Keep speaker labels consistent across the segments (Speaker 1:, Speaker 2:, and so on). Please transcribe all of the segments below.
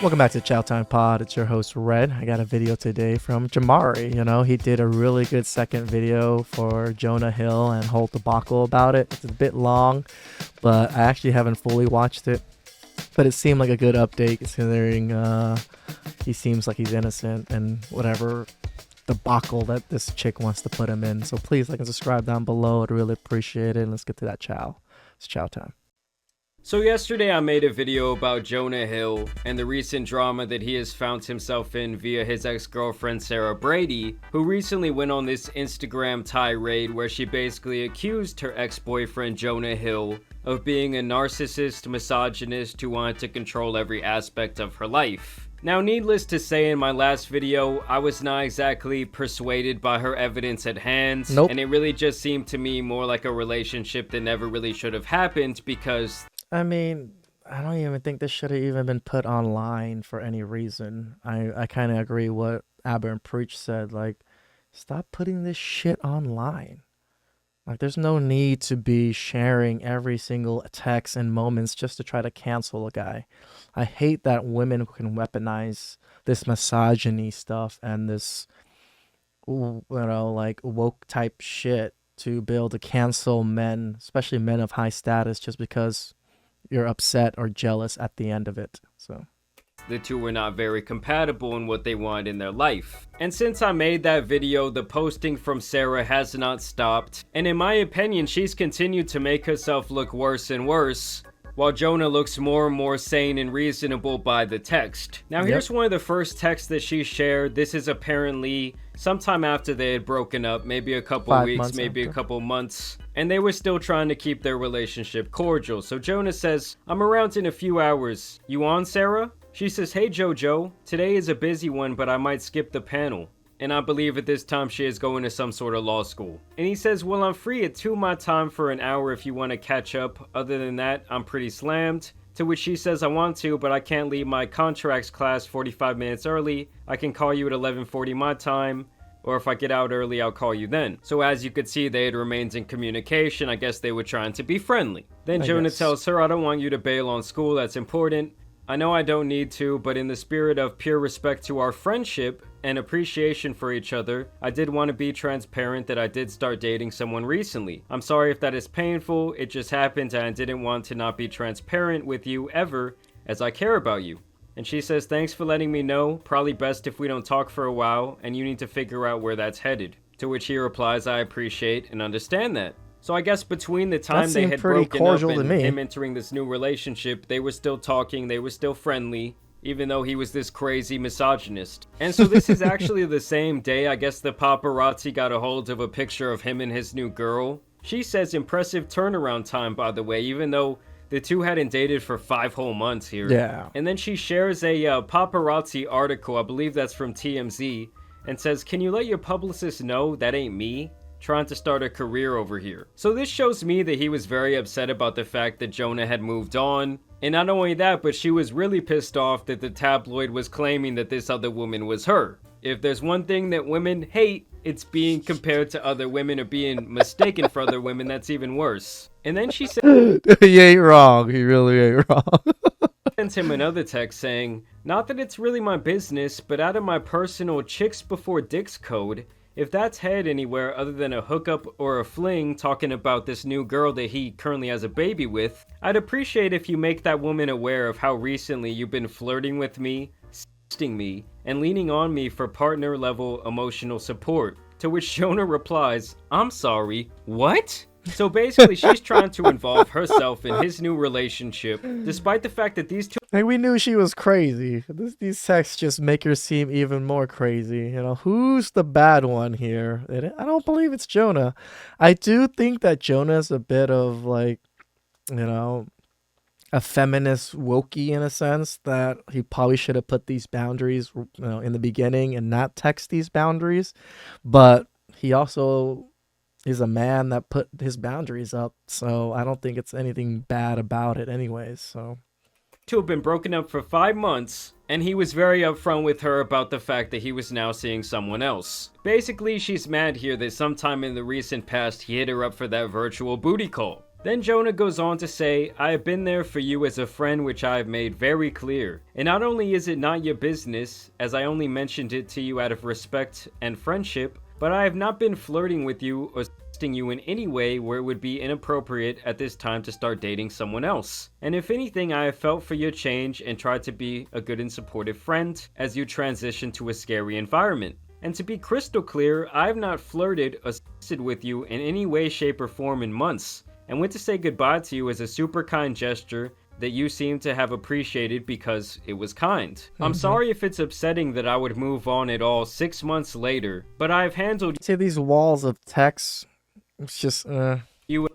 Speaker 1: Welcome back to TheChowTimePod. It's your host, Red. I got a video today from Jamari. He did a really good second video for Jonah Hill and whole debacle about it. It's a bit long, but I actually haven't fully watched it. But it seemed like a good update considering he seems like he's innocent and whatever debacle that this chick wants to put him in. So please like and subscribe down below. I'd really appreciate it. And let's get to that chow. It's chow time.
Speaker 2: So yesterday I made a video about Jonah Hill and the recent drama that he has found himself in via his ex-girlfriend Sarah Brady, who recently went on this Instagram tirade where she basically accused her ex-boyfriend Jonah Hill of being a narcissist, misogynist who wanted to control every aspect of her life. Now, needless to say, in my last video, I was not exactly persuaded by her evidence at hand.
Speaker 1: Nope.
Speaker 2: And it really just seemed to me more like a relationship that never really should have happened because
Speaker 1: I mean, I don't even think this should have even been put online for any reason. I kind of agree what Aber and Preach said. Like, stop putting this shit online. Like, there's no need to be sharing every single text and moments just to try to cancel a guy. I hate that women can weaponize this misogyny stuff and this, like woke type shit to be able to cancel men, especially men of high status, just because you're upset or jealous at the end of it. So
Speaker 2: the two were not very compatible in what they wanted in their life. And since I made that video, the posting from Sarah has not stopped, and in my opinion, she's continued to make herself look worse and worse, while Jonah looks more and more sane and reasonable by the text. Now here's one of the first texts that she shared. This is apparently sometime after they had broken up, maybe a couple weeks, maybe a couple months, and they were still trying to keep their relationship cordial. So Jonah says, "I'm around in a few hours. You on, Sarah?" She says, "Hey Jojo, today is a busy one, but I might skip the panel." And I believe at this time she is going to some sort of law school. And he says, "Well, I'm free at 2 my time for an hour if you want to catch up. Other than that, I'm pretty slammed." To which she says, "I want to, but I can't leave my contracts class 45 minutes early. I can call you at 11:40 my time, or if I get out early, I'll call you then." So as you could see, they had remained in communication. I guess they were trying to be friendly. Then Jonah tells her, "I don't want you to bail on school. That's important. I know I don't need to, but in the spirit of pure respect to our friendship and appreciation for each other, I did want to be transparent that I did start dating someone recently. I'm sorry if that is painful. It just happened and I didn't want to not be transparent with you ever, as I care about you." And she says, "Thanks for letting me know. Probably best if we don't talk for a while, and you need to figure out where that's headed." To which he replies, "I appreciate and understand that." So I guess between the time they had broken up and him entering this new relationship, they were still talking, they were still friendly, even though he was this crazy misogynist. And so this is actually the same day, I guess the paparazzi got a hold of a picture of him and his new girl. She says impressive turnaround time, by the way, even though the two hadn't dated for 5 whole months here.
Speaker 1: Yeah.
Speaker 2: And then she shares a paparazzi article, I believe that's from TMZ, and says, "Can you let your publicist know that ain't me? Trying to start a career over here." So this shows me that he was very upset about the fact that Jonah had moved on. And not only that, but she was really pissed off that the tabloid was claiming that this other woman was her. If there's one thing that women hate, it's being compared to other women or being mistaken for other women. That's even worse. And then she said,
Speaker 1: "He ain't wrong. He really ain't wrong."
Speaker 2: sent him another text saying, "Not that it's really my business, but out of my personal chicks before dicks code, if that's head anywhere other than a hookup or a fling talking about this new girl that he currently has a baby with, I'd appreciate if you make that woman aware of how recently you've been flirting with me, sexting me, and leaning on me for partner-level emotional support." To which Jonah replies, "I'm sorry, what?" So basically, she's trying to involve herself in his new relationship, despite the fact that these two...
Speaker 1: Like, we knew she was crazy. These texts just make her seem even more crazy. Who's the bad one here? I don't believe it's Jonah. I do think that Jonah's a bit of, like, a feminist wokey in a sense, that he probably should have put these boundaries, in the beginning and not text these boundaries. But he also is a man that put his boundaries up, so I don't think it's anything bad about it anyways. So
Speaker 2: to have been broken up for 5 months, and he was very upfront with her about the fact that he was now seeing someone else. Basically, she's mad here that sometime in the recent past he hit her up for that virtual booty call. Then Jonah goes on to say, I have been there for you as a friend, which I have made very clear. And not only is it not your business, as I only mentioned it to you out of respect and friendship, but I have not been flirting with you or sexting you in any way where it would be inappropriate at this time to start dating someone else. And if anything, I have felt for your change and tried to be a good and supportive friend as you transition to a scary environment. And to be crystal clear, I have not flirted or sexted with you in any way, shape, or form in months, and went to say goodbye to you as a super kind gesture that you seem to have appreciated because it was kind. I'm sorry if it's upsetting that I would move on at all 6 months later, but I've handled
Speaker 1: See these walls of text. It's just
Speaker 2: you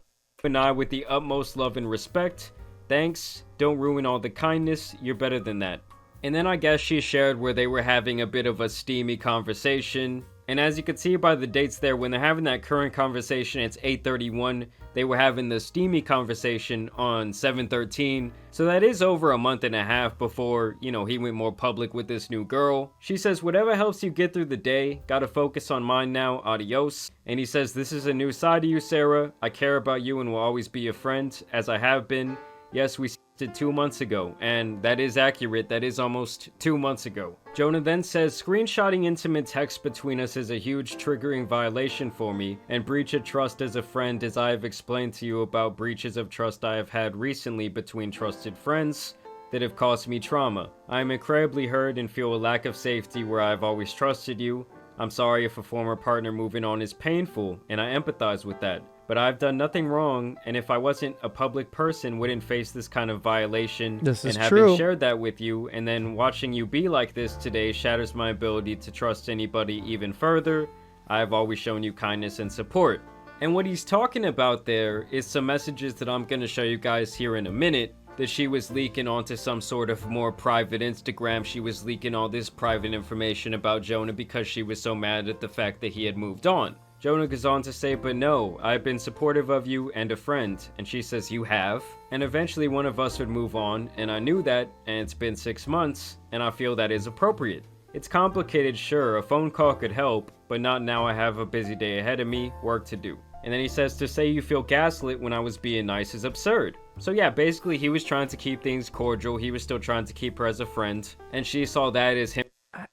Speaker 2: and I with the utmost love and respect. Thanks. Don't ruin all the kindness. You're better than that. And then I guess she shared where they were having a bit of a steamy conversation. And as you can see by the dates there, when they're having that current conversation, it's 8:31. They were having the steamy conversation on 7:13. So that is over a month and a half before, he went more public with this new girl. She says, whatever helps you get through the day, gotta focus on mine now, adios. And he says, this is a new side of you, Sarah. I care about you and will always be a friend, as I have been. Yes, we did 2 months ago, and that is accurate. That is almost 2 months ago. Jonah then says, screenshotting intimate text between us is a huge triggering violation for me, and breach of trust as a friend, as I have explained to you about breaches of trust I have had recently between trusted friends that have caused me trauma. I am incredibly hurt and feel a lack of safety where I have always trusted you. I'm sorry if a former partner moving on is painful, and I empathize with that. But I've done nothing wrong, and if I wasn't a public person, wouldn't face this kind of violation.
Speaker 1: This is
Speaker 2: and having
Speaker 1: true.
Speaker 2: shared that with you, and then watching you be like this today shatters my ability to trust anybody even further. I have always shown you kindness and support. And what he's talking about there is some messages that I'm going to show you guys here in a minute, that she was leaking onto some sort of more private Instagram. She was leaking all this private information about Jonah because she was so mad at the fact that he had moved on. Jonah goes on to say, but no, I've been supportive of you and a friend. And she says, you have? And eventually one of us would move on, and I knew that, and it's been 6 months, and I feel that is appropriate. It's complicated, sure, a phone call could help, but not now. I have a busy day ahead of me, work to do. And then he says, to say you feel gaslit when I was being nice is absurd. So yeah, basically he was trying to keep things cordial, he was still trying to keep her as a friend, and she saw that as him.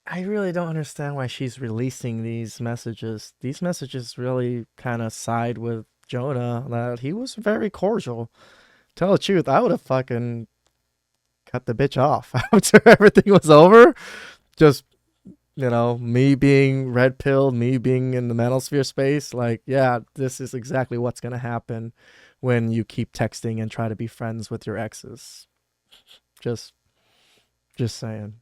Speaker 1: I really don't understand why she's releasing these messages. These messages really kind of side with Jonah, that he was very cordial. Tell the truth, I would have fucking cut the bitch off after everything was over. Just, me being red pilled, me being in the manosphere space. Like, yeah, this is exactly what's going to happen when you keep texting and try to be friends with your exes. Just saying.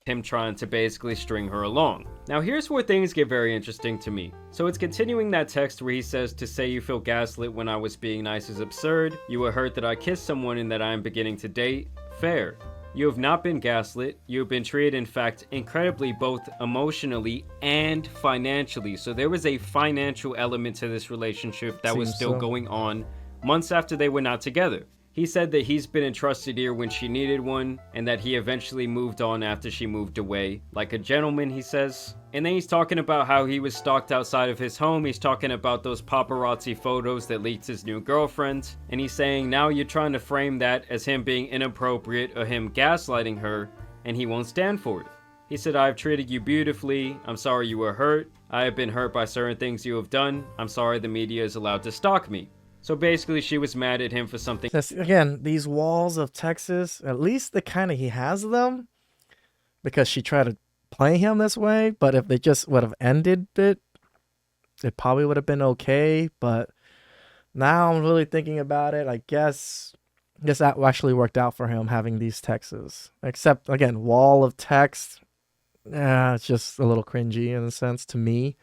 Speaker 2: Him trying to basically string her along. Now here's where things get very interesting to me. So it's continuing that text where he says, to say you feel gaslit when I was being nice is absurd. You were hurt that I kissed someone and that I am beginning to date. Fair. You have not been gaslit. You have been treated, in fact, incredibly, both emotionally and financially. So there was a financial element to this relationship that was still going on months after they were not together. He said that he's been a trusted ear when she needed one, and that he eventually moved on after she moved away. Like a gentleman, he says. And then he's talking about how he was stalked outside of his home. He's talking about those paparazzi photos that leaked his new girlfriend. And he's saying now you're trying to frame that as him being inappropriate or him gaslighting her, and he won't stand for it. He said, I've treated you beautifully. I'm sorry you were hurt. I have been hurt by certain things you have done. I'm sorry the media is allowed to stalk me. So basically, she was mad at him for something.
Speaker 1: Again, these walls of Texas, at least he has them, because she tried to play him this way. But if they just would have ended it, it probably would have been okay. But now I'm really thinking about it. I guess that actually worked out for him, having these texts. Except, again, wall of text. Yeah, it's just a little cringy in a sense to me.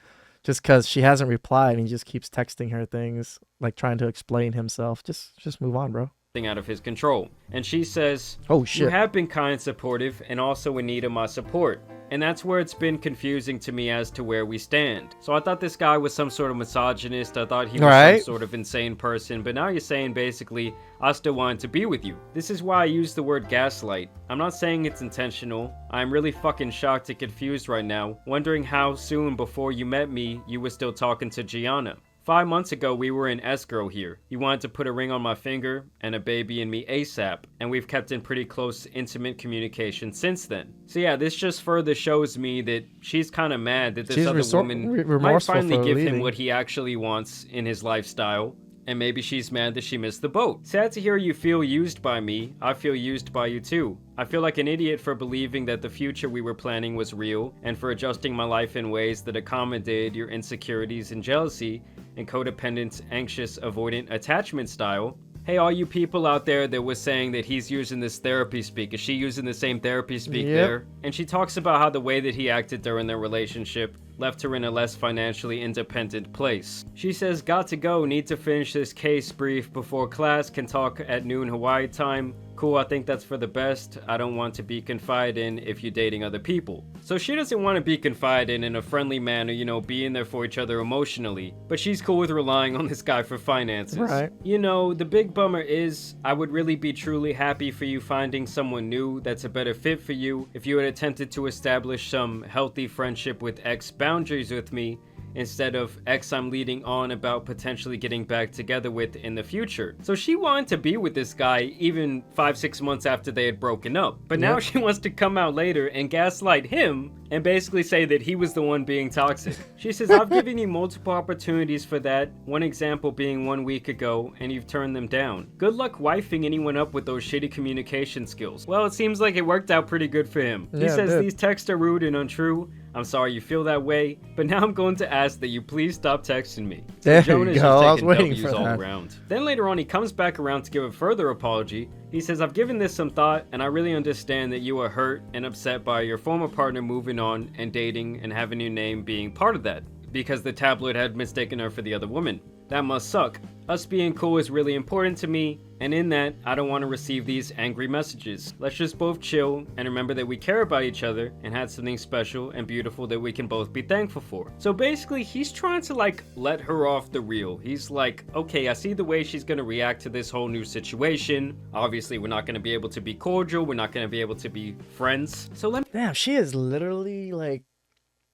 Speaker 1: Just because she hasn't replied and he just keeps texting her things, like trying to explain himself. Just move on, bro.
Speaker 2: Out of his control. And she says,
Speaker 1: oh shit,
Speaker 2: you have been kind and supportive and also in need of my support. And that's where it's been confusing to me as to where we stand. So I thought this guy was some sort of misogynist. I thought he was some sort of insane person. But now you're saying basically, I still wanted to be with you. This is why I use the word gaslight. I'm not saying it's intentional. I'm really fucking shocked and confused right now, wondering how soon before you met me, you were still talking to Gianna. 5 months ago, we were in escrow here. He wanted to put a ring on my finger and a baby in me ASAP, and we've kept in pretty close, intimate communication since then. So yeah, this just further shows me that she's kind of mad that this other woman might finally give him what he actually wants in his lifestyle. And maybe she's mad that she missed the boat. Sad to hear you feel used by me. I feel used by you too. I feel like an idiot for believing that the future we were planning was real, and for adjusting my life in ways that accommodated your insecurities and jealousy and codependent, anxious, avoidant attachment style. Hey, all you people out there that was saying that he's using this therapy speak, is she using the same therapy speak there? And she talks about how the way that he acted during their relationship left her in a less financially independent place. She says, got to go, need to finish this case brief before class, can talk at noon Hawaii time. Cool, I think that's for the best. I don't want to be confided in if you're dating other people. So she doesn't want to be confided in a friendly manner, you know, being there for each other emotionally. But she's cool with relying on this guy for finances.
Speaker 1: Right.
Speaker 2: You know, the big bummer is, I would really be truly happy for you finding someone new that's a better fit for you if you had attempted to establish some healthy friendship with X boundaries with me, instead of X I'm leading on about potentially getting back together with in the future. So she wanted to be with this guy even 5-6 months after they had broken up. But now she wants to come out later and gaslight him and basically say that he was the one being toxic. She says, I've given you multiple opportunities for that, one example being 1 week ago, and you've turned them down. Good luck wifing anyone up with those shitty communication skills. Well, it seems like it worked out pretty good for him. He says these texts are rude and untrue. I'm sorry you feel that way, but now I'm going to ask that you please stop texting me.
Speaker 1: There
Speaker 2: Jonah's
Speaker 1: you go. I was
Speaker 2: just
Speaker 1: waiting
Speaker 2: taking
Speaker 1: for
Speaker 2: W's all
Speaker 1: that.
Speaker 2: around. Then later on, he comes back around to give a further apology. He says, I've given this some thought, and I really understand that you are hurt and upset by your former partner moving on and dating and having your name being part of that, because the tabloid had mistaken her for the other woman. That must suck. Us being cool is really important to me, and in that, I don't want to receive these angry messages. Let's just both chill and remember that we care about each other and had something special and beautiful that we can both be thankful for. So basically, he's trying to like let her off the reel. He's like, okay, I see the way she's gonna react to this whole new situation. Obviously, we're not gonna be able to be cordial. We're not gonna be able to be friends. So let me—
Speaker 1: Damn, she is literally like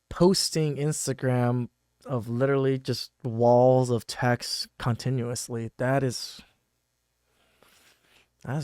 Speaker 1: posting Instagram of literally just walls of text continuously. That's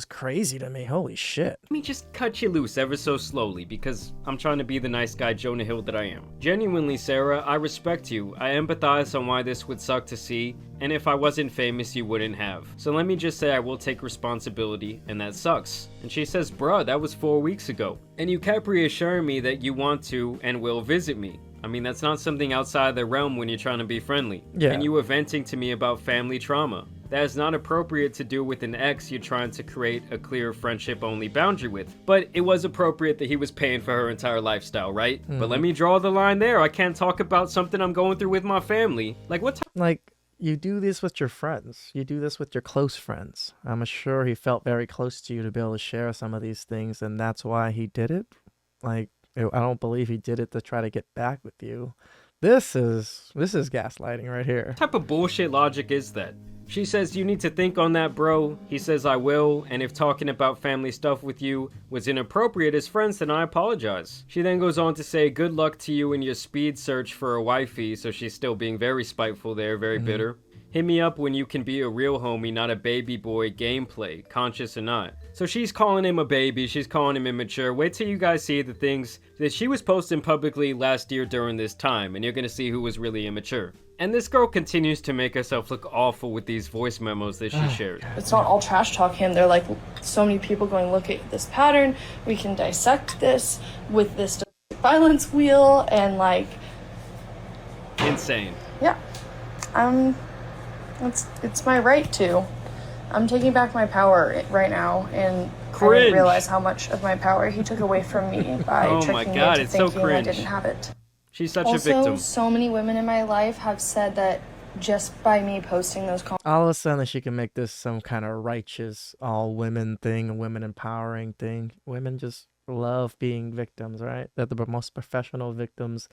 Speaker 1: crazy to me. Holy shit.
Speaker 2: Let me just cut you loose ever so slowly because I'm trying to be the nice guy Jonah Hill that I am. Genuinely, Sarah, I respect you. I empathize on why this would suck to see, and if I wasn't famous, you wouldn't have. So let me just say I will take responsibility, and that sucks. And she says, bruh, that was 4 weeks ago. And you kept reassuring me that you want to and will visit me. I mean, that's not something outside the realm when you're trying to be friendly.
Speaker 1: Yeah.
Speaker 2: And you were venting to me about family trauma. That is not appropriate to do with an ex you're trying to create a clear friendship-only boundary with. But it was appropriate that he was paying for her entire lifestyle, right?
Speaker 1: Mm-hmm.
Speaker 2: But let me draw the line there. I can't talk about something I'm going through with my family. Like, what
Speaker 1: Like, you do this with your friends. You do this with your close friends. I'm sure he felt very close to you to be able to share some of these things, and that's why he did it. Like, I don't believe he did it to try to get back with you. This is gaslighting right here.
Speaker 2: type of bullshit logic is that? She says, you need to think on that, bro. He says, I will, and if talking about family stuff with you was inappropriate as friends, then I apologize. She then goes on to say, good luck to you in your speed search for a wifey, so she's still being very spiteful there, very bitter. Hit me up when you can be a real homie, not a baby boy gameplay, conscious or not. So she's calling him a baby, she's calling him immature. Wait till you guys see the things that she was posting publicly last year during this time, and you're gonna see who was really immature. And this girl continues to make herself look awful with these voice memos that she shared.
Speaker 3: It's not all trash talk him. They're like so many people going, look at this pattern. We can dissect this with this domestic violence wheel and like.
Speaker 2: Insane.
Speaker 3: Yeah, it's my right to. I'm taking back my power right now, and I
Speaker 2: Cringe.
Speaker 3: didn't realize how much of my power he took away from me by
Speaker 2: Oh
Speaker 3: tricking
Speaker 2: my
Speaker 3: me
Speaker 2: God,
Speaker 3: into
Speaker 2: it's so
Speaker 3: thinking I
Speaker 2: cringe.
Speaker 3: didn't have it.
Speaker 2: She's such a
Speaker 3: Also,
Speaker 2: victim.
Speaker 3: so many women in my life have said that just by me posting those comments.
Speaker 1: All of a sudden, she can make this some kind of righteous, all women thing, a women empowering thing. Women just love being victims, right? They're the most professional victims.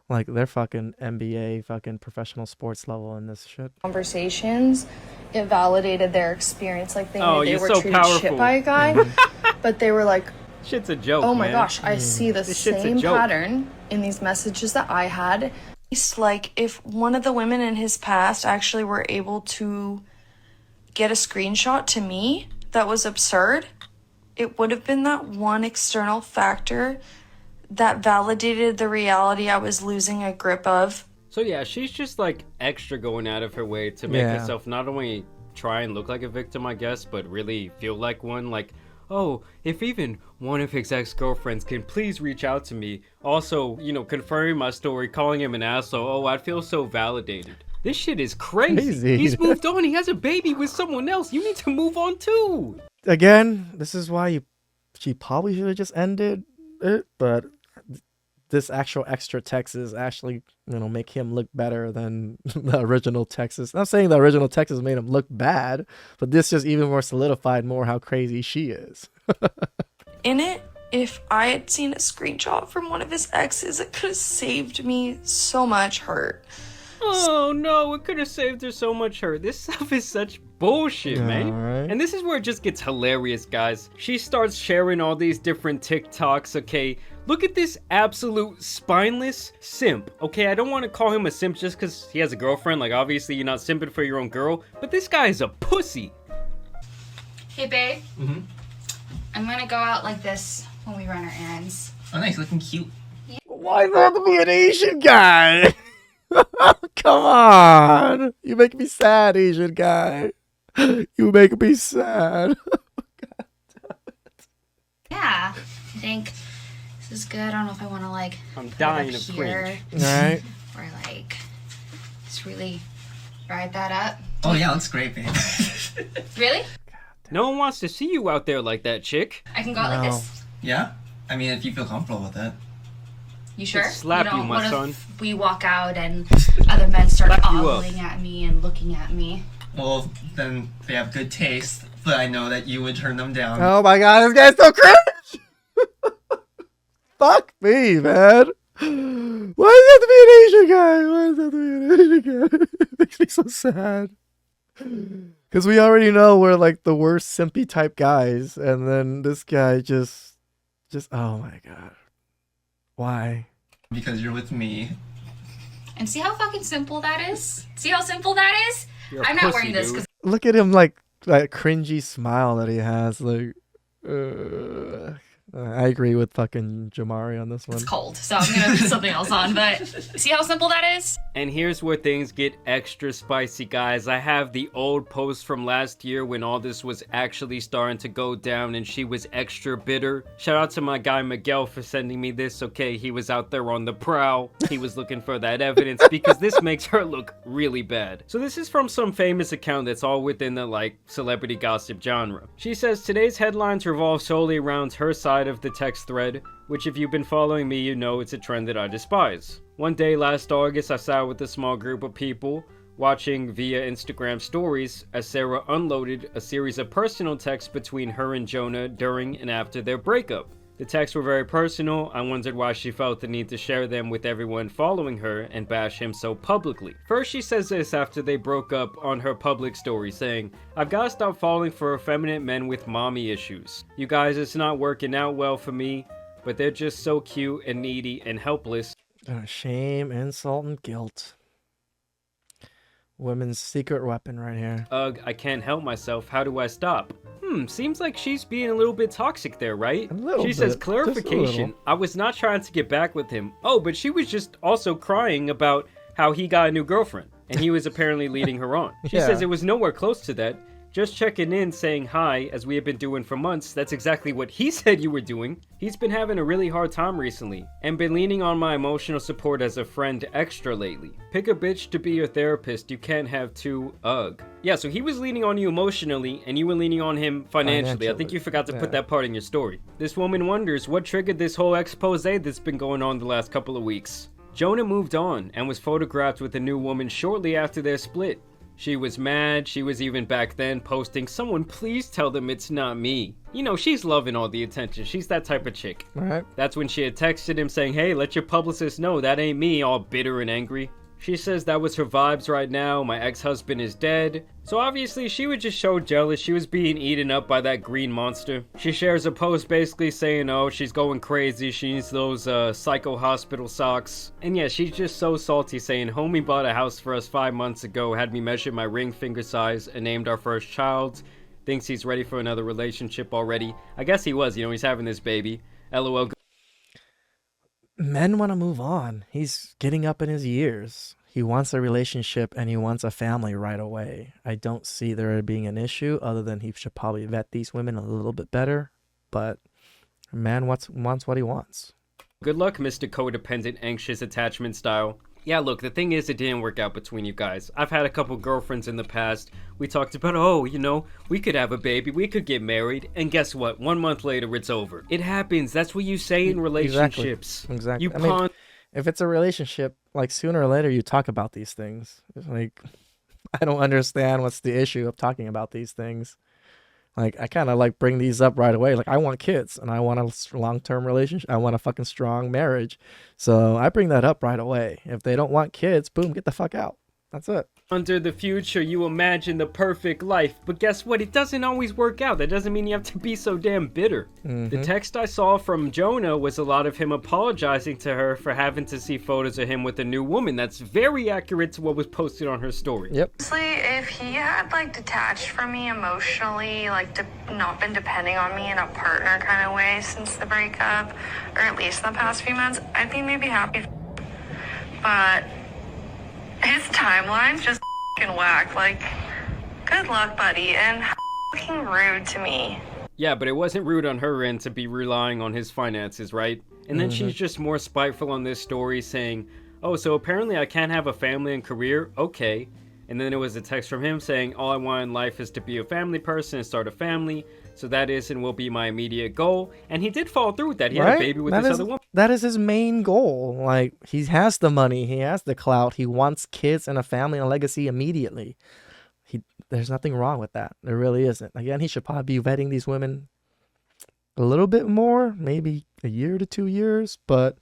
Speaker 1: Like, they're fucking NBA, fucking professional sports level in this shit.
Speaker 3: Conversations, it validated their experience. Like, they
Speaker 2: Oh,
Speaker 3: knew they
Speaker 2: you're
Speaker 3: were
Speaker 2: so
Speaker 3: treated
Speaker 2: powerful.
Speaker 3: shit by a guy, but they were like,
Speaker 2: Shit's a joke,
Speaker 3: oh my
Speaker 2: man.
Speaker 3: gosh, I see the
Speaker 2: This shit's a
Speaker 3: same
Speaker 2: joke.
Speaker 3: pattern in these messages that I had. Like, if one of the women in his past actually were able to get a screenshot to me that was absurd, it would have been that one external factor that validated the reality I was losing a grip of.
Speaker 2: So yeah, she's just like extra going out of her way to make
Speaker 1: Yeah.
Speaker 2: herself not only try and look like a victim, I guess, but really feel like one. Like, oh, if even one of his ex-girlfriends can please reach out to me. Also, you know, confirming my story, calling him an asshole. Oh, I'd feel so validated. This shit is crazy. He's moved on. He has a baby with someone else. You need to move on too.
Speaker 1: Again, this is why she probably should have just ended it, but this actual extra text is actually, make him look better than the original Texas. Not saying the original Texas made him look bad, but this just even more solidified more how crazy she is.
Speaker 3: In it, if I had seen a screenshot from one of his exes, it could have saved me so much hurt.
Speaker 2: Oh no, it could have saved her so much hurt. This stuff is such bullshit, man.
Speaker 1: Right.
Speaker 2: And this is where it just gets hilarious, guys. She starts sharing all these different TikToks, okay? Look at this absolute spineless simp, okay? I don't want to call him a simp just because he has a girlfriend. Like, obviously, you're not simping for your own girl. But this guy is a pussy.
Speaker 4: Hey, babe.
Speaker 5: Mm-hmm.
Speaker 4: I'm gonna go out like this when we run our errands.
Speaker 5: Oh, nice. Looking cute.
Speaker 1: Why does it have to be an Asian guy? Come on. You make me sad, Asian guy. You make me sad.
Speaker 4: Yeah, I think this is good. I don't know if I want to like.
Speaker 2: I'm
Speaker 4: put it
Speaker 2: dying
Speaker 4: up
Speaker 2: of
Speaker 4: here,
Speaker 2: cringe.
Speaker 1: Alright.
Speaker 4: or like just really ride that up.
Speaker 5: Oh, yeah. Looks great, babe.
Speaker 4: Really?
Speaker 2: No one wants to see you out there like that, chick.
Speaker 4: I can go out like
Speaker 1: No.
Speaker 4: this.
Speaker 5: Yeah? I mean, if you feel comfortable with it.
Speaker 4: You sure?
Speaker 2: slap you, my
Speaker 4: what
Speaker 2: son.
Speaker 4: if we walk out and other men start
Speaker 2: Slap you up.
Speaker 4: ogling at me and looking at me?
Speaker 5: Well, then they have good taste, but I know that you would turn them down.
Speaker 1: Oh my god, this guy's so cringe! Fuck me, man. Why does it have to be an Asian guy? Why does it have to be an Asian guy? It makes me so sad. Because we already know we're like the worst simpy type guys, and then this guy just, oh my god. Why?
Speaker 5: Because you're with me.
Speaker 4: And see how fucking simple that is? See how simple that is?
Speaker 2: You're a
Speaker 4: I'm not
Speaker 2: pussy,
Speaker 4: wearing this
Speaker 2: dude.
Speaker 4: because
Speaker 1: Look at him like that cringy smile that he has. Like, I agree with fucking Jamari on this one.
Speaker 4: it's cold, so I'm gonna put something else on. But see how simple that is?
Speaker 2: And here's where things get extra spicy, guys. I have the old post from last year when all this was actually starting to go down and she was extra bitter. Shout out to my guy Miguel for sending me this, okay? He was out there on the prowl. He was looking for that evidence because this makes her look really bad. So this is from some famous account that's all within the, like, celebrity gossip genre. She says, today's headlines revolve solely around her side of the text thread, which if you've been following me, you know it's a trend that I despise. One day last August, I sat with a small group of people watching via Instagram stories as Sarah unloaded a series of personal texts between her and Jonah during and after their breakup. The texts were very personal. I wondered why she felt the need to share them with everyone following her and bash him so publicly. First, she says this after they broke up on her public story, saying, I've gotta stop falling for effeminate men with mommy issues. You guys, it's not working out well for me, but they're just so cute and needy and helpless.
Speaker 1: Shame, insult, and guilt. Women's secret weapon right here.
Speaker 2: Ugh, I can't help myself. How do I stop? Seems like she's being a little bit toxic there, right?
Speaker 1: A little
Speaker 2: She says,
Speaker 1: bit, just a
Speaker 2: clarification,
Speaker 1: little.
Speaker 2: I was not trying to get back with him. Oh, but she was just also crying about how he got a new girlfriend, and he was apparently leading her on. She
Speaker 1: Yeah.
Speaker 2: says it was nowhere close to that. Just checking in, saying hi, as we have been doing for months. That's exactly what he said you were doing. He's been having a really hard time recently, and been leaning on my emotional support as a friend extra lately. Pick a bitch to be your therapist, you can't have two, ugh. Yeah, so he was leaning on you emotionally, and you were leaning on him financially. I think you forgot to put that part in your story. This woman wonders what triggered this whole expose that's been going on the last couple of weeks. Jonah moved on, and was photographed with a new woman shortly after their split. She was mad. She was even back then posting, someone please tell them it's not me. You know, she's loving all the attention. She's that type of chick.
Speaker 1: All right.
Speaker 2: That's when she had texted him saying, hey, let your publicist know that ain't me, all bitter and angry. She says that was her vibes right now. My ex-husband is dead. So obviously she was just so jealous. She was being eaten up by that green monster. She shares a post basically saying, oh, she's going crazy. She needs those psycho hospital socks. And yeah, she's just so salty saying, homie bought a house for us 5 months ago, had me measure my ring finger size, and named our first child. Thinks he's ready for another relationship already. I guess he was, he's having this baby. LOL.
Speaker 1: Men want to move on. He's getting up in his years. He wants a relationship and he wants a family right away. I don't see there being an issue other than he should probably vet these women a little bit better. But a man wants what he wants.
Speaker 2: Good luck, Mr. Codependent Anxious Attachment Style. Yeah, look, the thing is, it didn't work out between you guys. I've had a couple girlfriends in the past. We talked about, we could have a baby, we could get married, and guess what? 1 month later, it's over. It happens. That's what you say in relationships.
Speaker 1: Exactly. If it's a relationship, like sooner or later, you talk about these things. It's like, I don't understand what's the issue of talking about these things. Like, I kind of like bring these up right away. Like, I want kids and I want a long-term relationship. I want a fucking strong marriage. So I bring that up right away. If they don't want kids, boom, get the fuck out. That's it.
Speaker 2: Under the future, you imagine the perfect life, but guess what? It doesn't always work out. That doesn't mean you have to be so damn bitter. The text I saw from Jonah was a lot of him apologizing to her for having to see photos of him with a new woman. That's very accurate to what was posted on her story.
Speaker 1: Yep.
Speaker 3: Honestly, if he had detached from me emotionally, not been depending on me in a partner kind of way since the breakup, or at least in the past few months, I'd be maybe happy. But his timeline's just f***ing whack. Good luck, buddy, and f***ing rude to me.
Speaker 2: Yeah, but it wasn't rude on her end to be relying on his finances, right? And then she's just more spiteful on this story saying, oh, so apparently I can't have a family and career? Okay. And then there was a text from him saying, all I want in life is to be a family person and start a family. So that is and will be my immediate goal. And he did follow through with that. He had a baby with this other woman.
Speaker 1: That is his main goal. Like, he has the money. He has the clout. He wants kids and a family and a legacy immediately. There's nothing wrong with that. There really isn't. Again, he should probably be vetting these women a little bit more. Maybe a year to 2 years. But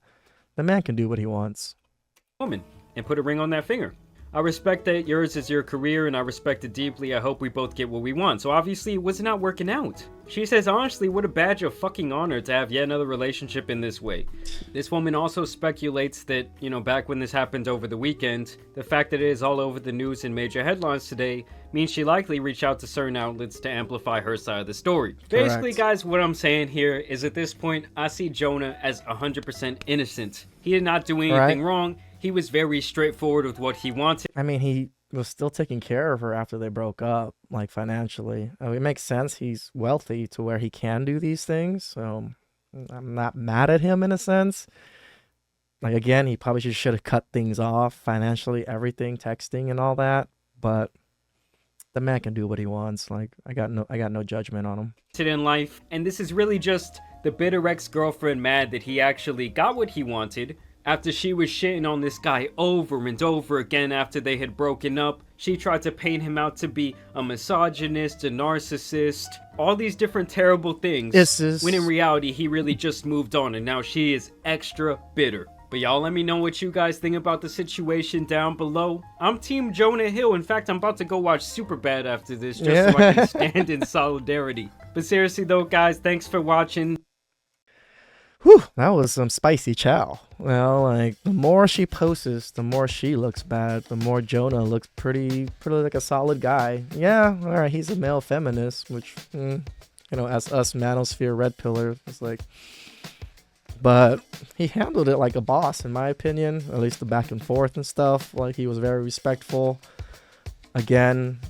Speaker 1: the man can do what he wants.
Speaker 2: Woman, and put a ring on that finger. I respect that yours is your career and I respect it deeply. I hope we both get what we want. So obviously it was not working out. She says, honestly, what a badge of fucking honor to have yet another relationship in this way. This woman also speculates that, back when this happened over the weekend, the fact that it is all over the news and major headlines today means she likely reached out to certain outlets to amplify her side of the story. Correct. Basically, guys, what I'm saying here is at this point, I see Jonah as 100% innocent. He did not do anything wrong. He was very straightforward with what he wanted.
Speaker 1: I mean, he was still taking care of her after they broke up, financially. It makes sense. He's wealthy to where he can do these things. So I'm not mad at him in a sense. Again, he probably should have cut things off financially, everything, texting and all that. But the man can do what he wants. I got no judgment on him.
Speaker 2: In life, and this is really just the bitter ex-girlfriend mad that he actually got what he wanted. After she was shitting on this guy over and over again after they had broken up, she tried to paint him out to be a misogynist, a narcissist, all these different terrible things. When in reality, he really just moved on and now she is extra bitter. But y'all let me know what you guys think about the situation down below. I'm Team Jonah Hill. In fact, I'm about to go watch Superbad after this just so I can stand in solidarity. But seriously though, guys, thanks for watching.
Speaker 1: Whew, that was some spicy chow. Well, the more she posts, the more she looks bad. The more Jonah looks pretty like a solid guy. Yeah, all right, he's a male feminist, which, as us manosphere red pillar, it's but he handled it like a boss, in my opinion. At least the back and forth and stuff. He was very respectful. Again,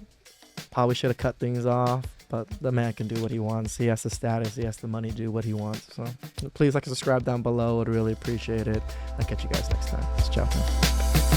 Speaker 1: probably should have cut things off. But the man can do what he wants. He has the status. He has the money to do what he wants. So please like and subscribe down below. I'd really appreciate it. I'll catch you guys next time. Ciao.